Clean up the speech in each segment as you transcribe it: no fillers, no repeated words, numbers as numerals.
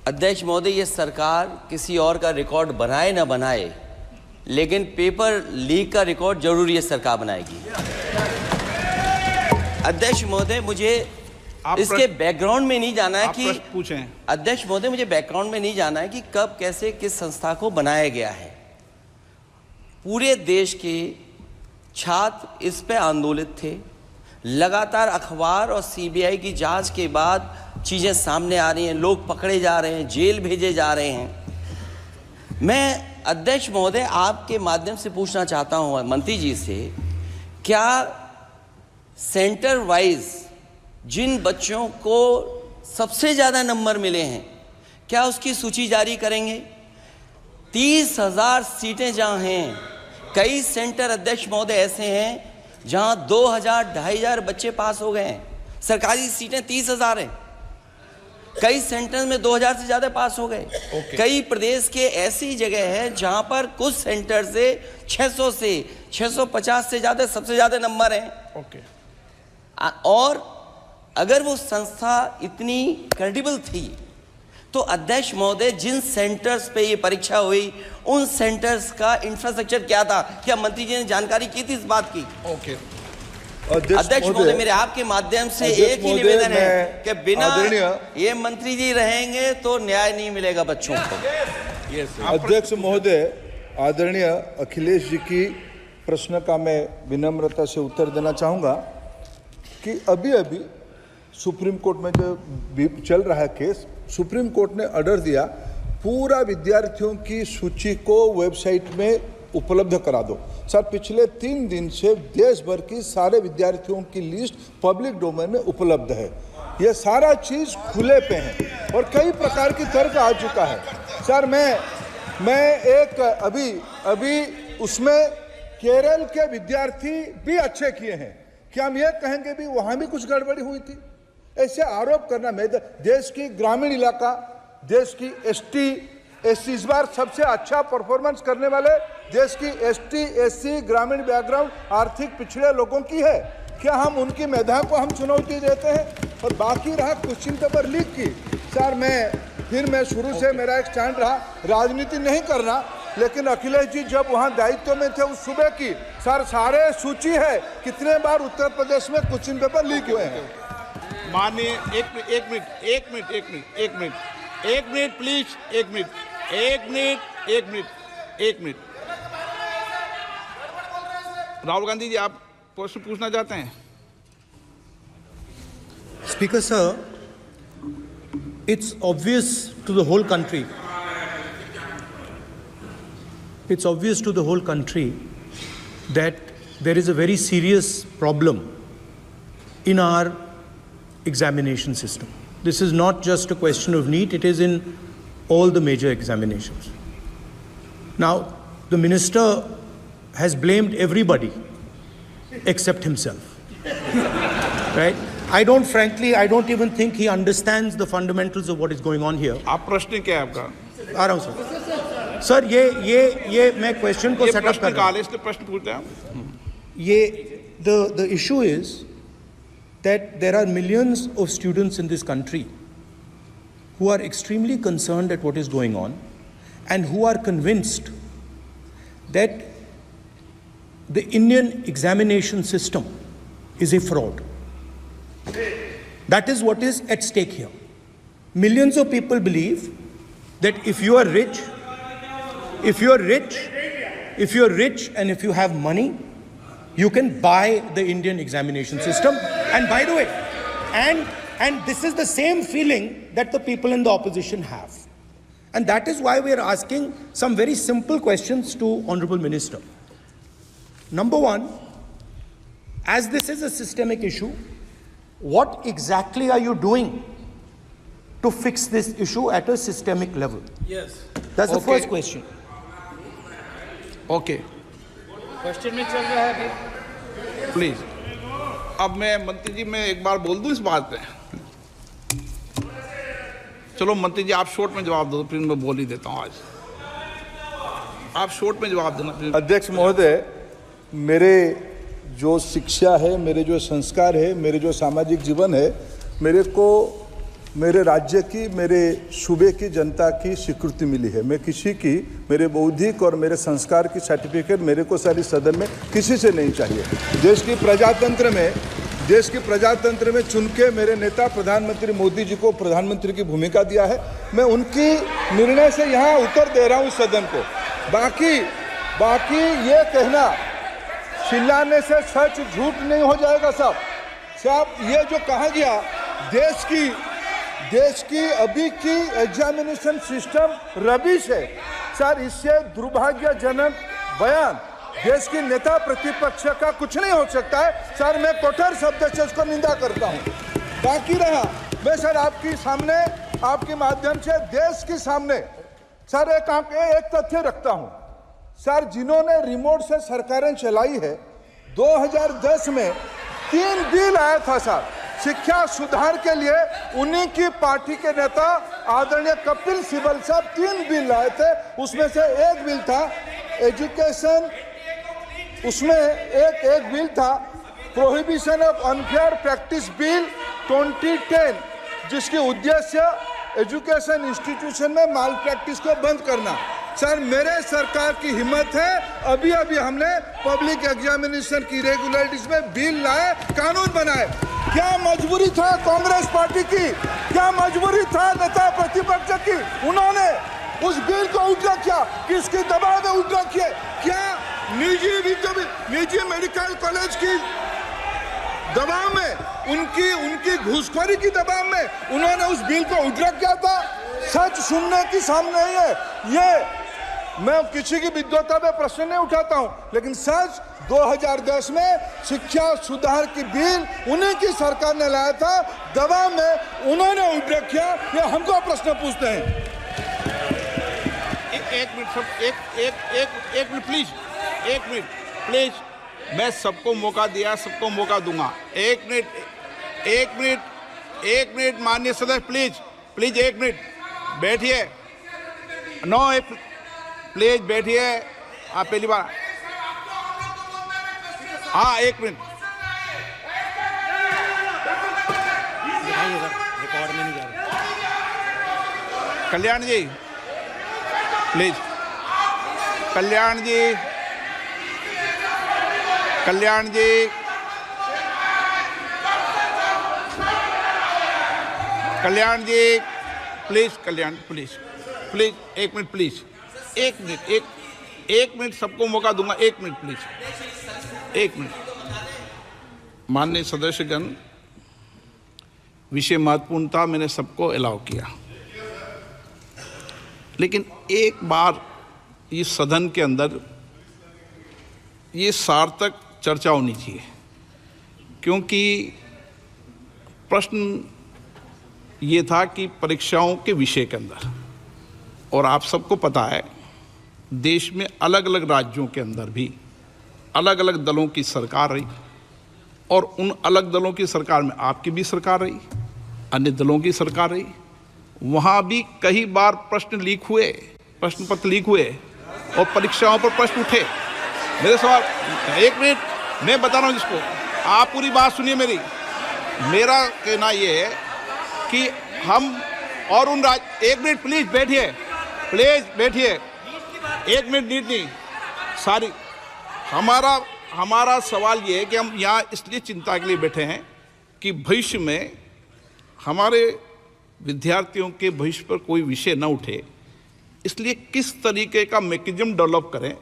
अध्यक्ष महोदय, ये सरकार किसी और का रिकॉर्ड बनाए ना बनाए, लेकिन पेपर लीक का रिकॉर्ड जरूर ये सरकार बनाएगी। अध्यक्ष महोदय, मुझे इसके बैकग्राउंड में नहीं जाना है कि पूछें। अध्यक्ष महोदय, मुझे बैकग्राउंड में नहीं जाना है कि कब कैसे किस संस्था को बनाया गया है। पूरे देश के छात्र इस पे आंदोलित थे। लगातार अखबार और सीबीआई की जांच के बाद चीज़ें सामने आ रही हैं, लोग पकड़े जा रहे हैं, जेल भेजे जा रहे हैं। मैं अध्यक्ष महोदय आपके माध्यम से पूछना चाहता हूं मंत्री जी से, क्या सेंटर वाइज जिन बच्चों को सबसे ज़्यादा नंबर मिले हैं, क्या उसकी सूची जारी करेंगे? 30,000 सीटें जहां हैं, कई सेंटर अध्यक्ष महोदय ऐसे हैं जहां 2,000-2,500 बच्चे पास हो गए हैं। सरकारी सीटें 30,000 हैं, कई सेंटर में 2,000 से ज़्यादा पास हो गए। कई प्रदेश के ऐसी जगह है जहां पर कुछ सेंटर से 600 से 650 से ज़्यादा सबसे ज़्यादा नंबर हैं। और अगर वो संस्था इतनी क्रेडिबल थी तो अध्यक्ष महोदय, जिन सेंटर्स पे ये परीक्षा हुई उन सेंटर्स का इंफ्रास्ट्रक्चर क्या था? क्या मंत्री जी ने जानकारी की थी इस बात की? अध्यक्ष महोदय, मेरे आपके माध्यम से एक ही निवेदन है कि बिना ये मंत्री जी रहेंगे तो न्याय नहीं मिलेगा बच्चों को। अध्यक्ष महोदय, आदरणीय अखिलेश जी की प्रश्न का मैं विनम्रता से उत्तर देना चाहूँगा कि अभी अभी सुप्रीम कोर्ट में जो चल रहा है केस, सुप्रीम कोर्ट ने ऑर्डर दिया पूरा विद्यार्थियों की सूची को वेबसाइट में उपलब्ध करा दो। सर, पिछले 3 दिन से देश भर की सारे विद्यार्थियों की लिस्ट पब्लिक डोमेन में उपलब्ध है। ये सारा चीज़ खुले पे है और कई प्रकार की तर्क आ चुका है। सर, मैं एक अभी उसमें केरल के विद्यार्थी भी अच्छे किए हैं, क्या हम ये कहेंगे भी वहाँ भी कुछ गड़बड़ी हुई थी? ऐसे आरोप करना, मैं देश की ग्रामीण इलाका, देश की एसटी एससी इस बार सबसे अच्छा परफॉर्मेंस करने वाले देश की एसटी एससी ग्रामीण बैकग्राउंड आर्थिक पिछड़े लोगों की है। क्या हम उनकी मेधा को हम चुनौती देते हैं? और बाकी रहा क्वेश्चन पेपर लीक की, सर मैं शुरू से मेरा एक स्टैंड रहा, राजनीति नहीं करना, लेकिन अखिलेश जी जब वहाँ दायित्व में थे उस सुबह की सर सारे सूची है कितने बार उत्तर प्रदेश में क्वेश्चन पेपर लीक हुए हैं। माननीय एक मिनट प्लीज, एक मिनट। राहुल गांधी जी, आप प्रश्न पूछना चाहते हैं? Speaker sir, it's obvious to the whole country. It's obvious to the whole country that there is a very serious problem in our examination system. This is not just a question of NEET, it is in all the major examinations. Now, the minister has blamed everybody except himself. Right? I don't even think he understands the fundamentals of what is going on here. आप प्रश्न क्या है आपका? आ रहा हूँ sir. Sir, ये मैं question को सेटअप कर रहा हूँ। इसलिए प्रश्न पूछते हैं। ये the issue is that there are millions of students in this country who are extremely concerned at what is going on and who are convinced that the Indian examination system is a fraud. That is what is at stake here. Millions of people believe that if you are rich and if you have money, you can buy the Indian examination system. And by the way, and this is the same feeling that the people in the opposition have. And that is why we are asking some very simple questions to Honorable Minister. Number one, as this is a systemic issue, what exactly are you doing to fix this issue at a systemic level? Yes. That's the first question. Okay. Question में चल रहा है अभी। Please. अब मैं मंत्री जी, मैं एक बार बोल दूं इस बात पे? चलो मंत्री जी, आप शॉर्ट में जवाब दो, फिर मैं बोल ही देता हूं। आज आप शॉर्ट में जवाब देना। अध्यक्ष महोदय, मेरे जो शिक्षा है, मेरे जो संस्कार है, मेरे जो सामाजिक जीवन है, मेरे को मेरे राज्य की, मेरे सूबे की जनता की स्वीकृति मिली है। मैं किसी की, मेरे बौद्धिक और मेरे संस्कार की सर्टिफिकेट मेरे को सारी सदन में किसी से नहीं चाहिए। देश की प्रजातंत्र में चुन के मेरे नेता प्रधानमंत्री मोदी जी को प्रधानमंत्री की भूमिका दिया है। मैं उनकी निर्णय से यहाँ उत्तर दे रहा हूँ सदन को। बाकी ये कहना चिल्लाने से सच झूठ नहीं हो जाएगा साहब। ये जो कहा गया देश की अभी की एग्जामिनेशन सिस्टम रबिश है सर, इससे दुर्भाग्यजनक बयान देश की नेता प्रतिपक्ष का कुछ नहीं हो सकता है सर। मैं कठोर शब्द से उसको निंदा करता हूं। बाकी रहा, मैं सर आपके सामने, आपके माध्यम से देश के सामने सर एक तथ्य रखता हूं सर। जिन्होंने रिमोट से सरकारें चलाई है, 2010 में 3 बिल आया था सर शिक्षा सुधार के लिए। उन्हीं की पार्टी के नेता आदरणीय कपिल सिब्बल साहब 3 बिल लाए थे। उसमें से एक बिल था एजुकेशन, उसमें एक बिल था prohibition of unfair practice bill 2010, जिसकी उद्देश्य एजुकेशन इंस्टीट्यूशन में माल प्रैक्टिस को बंद करना। सर मेरे सरकार की हिम्मत है, अभी हमने पब्लिक एग्जामिनेशन की रेगुलरिटीज में बिल लाए, कानून बनाए। क्या मजबूरी था कांग्रेस पार्टी की, क्या मजबूरी था नेता प्रतिपक्ष की? उन्होंने उस बिल को उल्टा किया, किसके दबाव में उल्टा किया? क्या निजी मेडिकल कॉलेज की दबाव में, उनकी घूसखोरी की दबाव में उन्होंने उस बिल को उल्टा किया था? सच सुनने की सामने है ये। मैं किसी की विद्वता में प्रश्न नहीं उठाता हूं, लेकिन सच 2010 में शिक्षा सुधार की बिल उन्हीं की सरकार ने लाया था, दबाव में उन्होंने उल्टा किया। ये हमको प्रश्न पूछते हैं। एक मिनट प्लीज, मैं सबको मौका दिया, सबको मौका दूंगा। एक मिनट माननीय सदस्य, प्लीज 1 मिनट बैठिए। प्लीज बैठिए, आप पहली बार। हाँ 1 मिनट, रिकॉर्ड में नहीं जा रहा। Kalyan ji please, Kalyan ji please 1 minute please, 1 minute सबको मौका दूंगा। 1 मिनट प्लीज, 1 मिनट। माननीय सदस्यगण, विषय महत्वपूर्ण था, मैंने सबको अलाउ किया, लेकिन एक बार इस सदन के अंदर ये सार्थक चर्चा होनी चाहिए, क्योंकि प्रश्न ये था कि परीक्षाओं के विषय के अंदर, और आप सबको पता है देश में अलग अलग राज्यों के अंदर भी अलग अलग दलों की सरकार रही, और उन अलग दलों की सरकार में आपकी भी सरकार रही, अन्य दलों की सरकार रही। वहाँ भी कई बार प्रश्न पत्र लीक हुए और परीक्षाओं पर प्रश्न उठे। मेरे सवाल, 1 मिनट मैं बता रहा हूँ जिसको, आप पूरी बात सुनिए मेरी। मेरा कहना ये है कि हम और उन 1 मिनट प्लीज बैठिए, 1 मिनट नीट नहीं सारी। हमारा सवाल ये है कि हम यहाँ इसलिए चिंता के लिए बैठे हैं कि भविष्य में हमारे विद्यार्थियों के भविष्य पर कोई विषय न उठे, इसलिए किस तरीके का मैकेनिज्म डेवलप करें,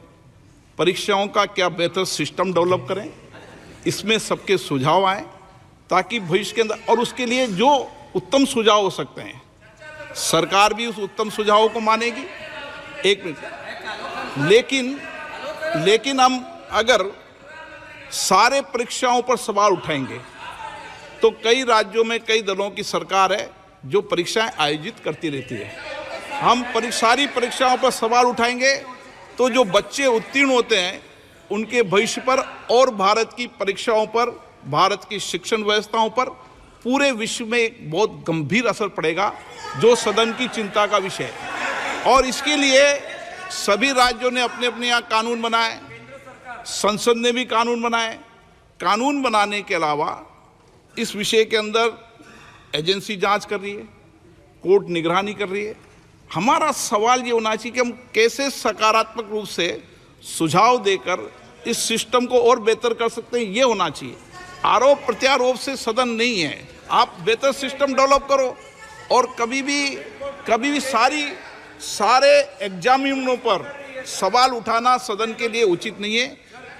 परीक्षाओं का क्या बेहतर सिस्टम डेवलप करें, इसमें सबके सुझाव आए ताकि भविष्य के अंदर, और उसके लिए जो उत्तम सुझाव हो सकते हैं सरकार भी उस उत्तम सुझावों को मानेगी। 1 मिनट। लेकिन हम अगर सारे परीक्षाओं पर सवाल उठाएंगे तो कई राज्यों में कई दलों की सरकार है जो परीक्षाएं आयोजित करती रहती है। हम सारी परीक्षाओं पर सवाल उठाएंगे तो जो बच्चे उत्तीर्ण होते हैं उनके भविष्य पर और भारत की परीक्षाओं पर, भारत की शिक्षण व्यवस्थाओं पर, पूरे विश्व में एक बहुत गंभीर असर पड़ेगा, जो सदन की चिंता का विषय है। और इसके लिए सभी राज्यों ने अपने अपने यहाँ कानून बनाए, संसद ने भी कानून बनाए। कानून बनाने के अलावा इस विषय के अंदर एजेंसी जांच कर रही है, कोर्ट निगरानी कर रही है। हमारा सवाल ये होना चाहिए कि हम कैसे सकारात्मक रूप से सुझाव देकर इस सिस्टम को और बेहतर कर सकते हैं, ये होना चाहिए। आरोप प्रत्यारोप से सदन नहीं है। आप बेहतर सिस्टम डेवलप करो और कभी भी सारे एग्जामिनरों पर सवाल उठाना सदन के लिए उचित नहीं है।